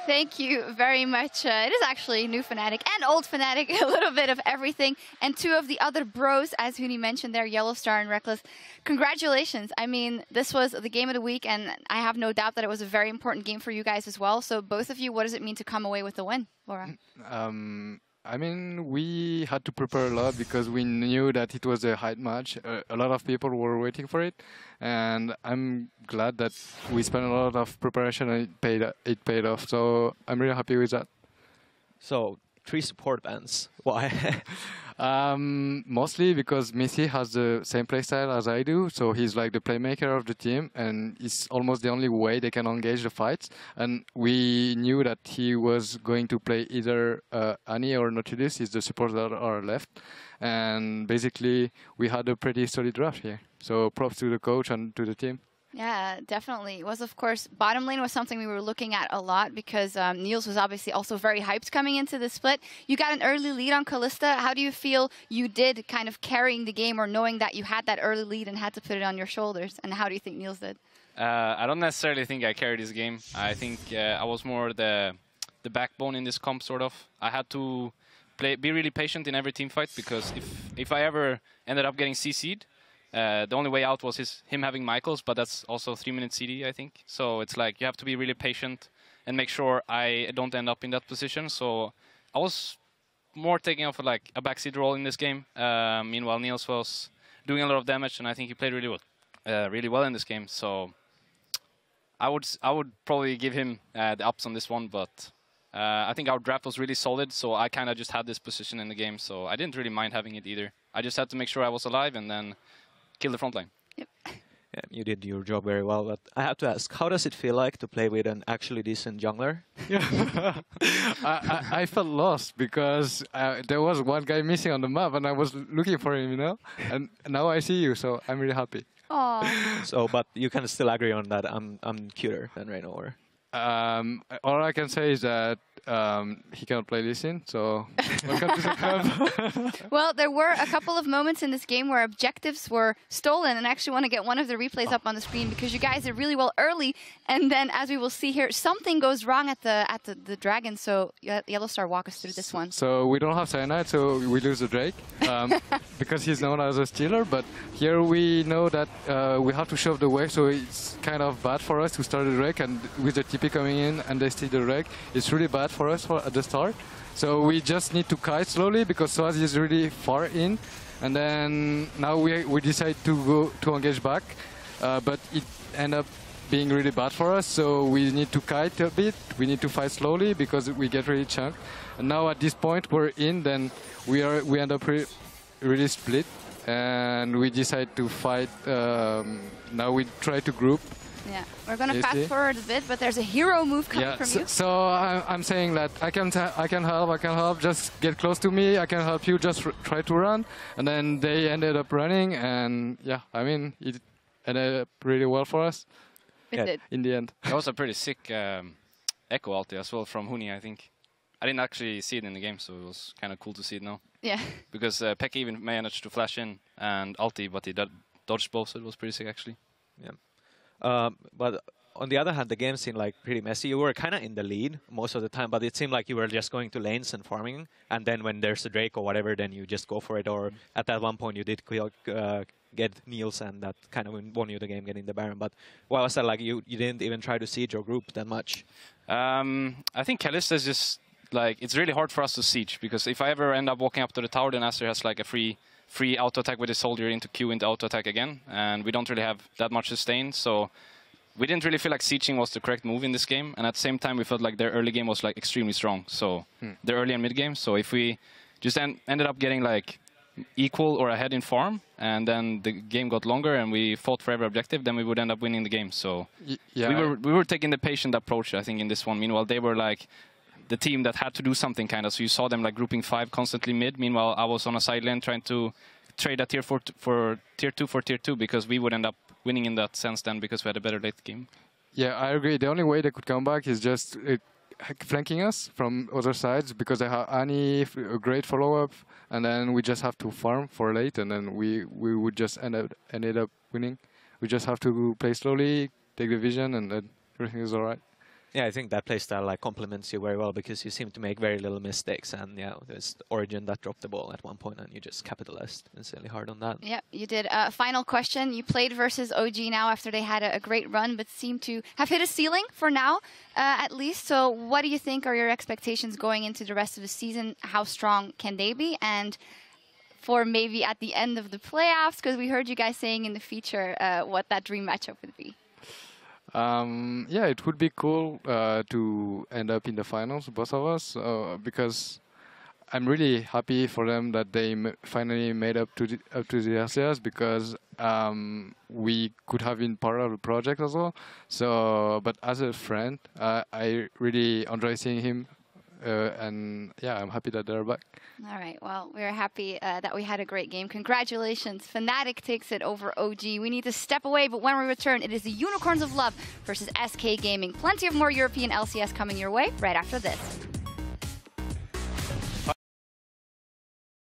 Thank you very much. It is actually new Fnatic and old Fnatic, a little bit of everything. And two of the other bros, as Huni mentioned there, YellOwStar and Rekkles. Congratulations. I mean, this was the game of the week, and I have no doubt that it was a very important game for you guys as well. So both of you, what does it mean to come away with the win, Laura? I mean, we had to prepare a lot because we knew that it was a high match. A lot of people were waiting for it, and I'm glad that we spent a lot of preparation and it paid off. So I'm really happy with that. So 3 support bans. Why? Mostly because Missy has the same playstyle as I do, so he's like the playmaker of the team, and it's almost the only way they can engage the fights. And we knew that he was going to play either Annie or Nautilus, is the supports that are left. And basically, we had a pretty solid draft here. So props to the coach and to the team. Yeah, definitely. It was, of course, bottom lane was something we were looking at a lot because Niels was obviously also very hyped coming into the split. You got an early lead on Kalista. How do you feel you did kind of carrying the game or knowing that you had that early lead and had to put it on your shoulders? And how do you think Niels did? I don't necessarily think I carried this game. I think I was more the backbone in this comp, sort of. I had to be really patient in every team fight because if I ever ended up getting CC'd, the only way out was him having Michaels, but that's also 3-minute CD, I think. So it's like you have to be really patient and make sure I don't end up in that position. So I was more taking off like a backseat role in this game. Meanwhile, Niels was doing a lot of damage, and I think he played really well in this game. So I would probably give him the ups on this one, but I think our draft was really solid. So I kind of just had this position in the game, so I didn't really mind having it either. I just had to make sure I was alive and then kill the front line. Yep. Yeah, you did your job very well, but I have to ask, how does it feel like to play with an actually decent jungler? I felt lost because there was one guy missing on the map, and I was looking for him, you know. And now I see you, so I'm really happy. Aww. So, but you can still agree on that I'm cuter than Reyna, or? All I can say is that he cannot play Lee Sin, so welcome to the club. Well, there were a couple of moments in this game where objectives were stolen, and I actually want to get one of the replays up on the screen because you guys did really well early, and then as we will see here, something goes wrong at the Dragon. So YellOwStar, walk us through this one. So we don't have Cyanide, so we lose the Drake because he's known as a stealer. But here we know that we have to shove the wave, so it's kind of bad for us to start the Drake, and with the TP coming in and they steal the Drake, it's really bad for us at the start. So we just need to kite slowly because Swaz is really far in, and then now we decide to go to engage back, but it ended up being really bad for us. So we need to kite a bit. We need to fight slowly because we get really chunked. And now at this point we're in, then we end up really split, and we decide to fight. Now we try to group. Yeah, we're gonna fast forward a bit, but there's a hero move coming from you. So I'm saying that I can help. Just get close to me. I can help you. Just try to run, and then they ended up running, and yeah, I mean it ended up really well for us. It did. In the end. That was a pretty sick echo ulti as well from Huni, I think. I didn't actually see it in the game, so it was kind of cool to see it now. Yeah. Because Pekka even managed to flash in and ulti, but he dodged both, so it was pretty sick actually. Yeah. But on the other hand, the game seemed like pretty messy. You were kind of in the lead most of the time, but it seemed like you were just going to lanes and farming. And then when there's a Drake or whatever, then you just go for it. Or at that one point, you did get Niels, and that kind of won you the game getting the Baron. But why was that? Like you didn't even try to siege your group that much? I think Kalista is just like, it's really hard for us to siege, because if I ever end up walking up to the tower, then Aster has like a free auto attack with his soldier into Q into auto attack again, and we don't really have that much sustain, so we didn't really feel like sieging was the correct move in this game. And at the same time, we felt like their early game was like extremely strong, so their early and mid game. So if we just ended up getting like equal or ahead in farm, and then the game got longer and we fought for every objective, then we would end up winning the game. So yeah, we were taking the patient approach, I think, in this one. Meanwhile, they were like the team that had to do something, kind of. So you saw them like grouping 5 constantly mid. Meanwhile, I was on a side lane trying to trade a tier 4 for tier 2 because we would end up winning in that sense then, because we had a better late game. Yeah, I agree. The only way they could come back is just flanking us from other sides, because they have Annie, a great follow-up, and then we just have to farm for late, and then we would just ended up winning. We just have to play slowly, take the vision, and then everything is all right. Yeah, I think that playstyle like complements you very well because you seem to make very little mistakes, and yeah, there's Origin that dropped the ball at one point and you just capitalized insanely hard on that. Yeah, you did. Final question. You played versus OG now after they had a great run, but seem to have hit a ceiling for now, at least. So what do you think are your expectations going into the rest of the season? How strong can they be? And for maybe at the end of the playoffs, because we heard you guys saying in the feature what that dream matchup would be. Yeah, it would be cool to end up in the finals, both of us, because I'm really happy for them that they finally made up to the LCS, because we could have been part of the project as well. So, but as a friend, I really enjoy seeing him. And yeah, I'm happy that they're back. All right. Well, we're happy that we had a great game. Congratulations. Fnatic takes it over OG. We need to step away, but when we return, it is the Unicorns of Love versus SK Gaming. Plenty of more European LCS coming your way right after this.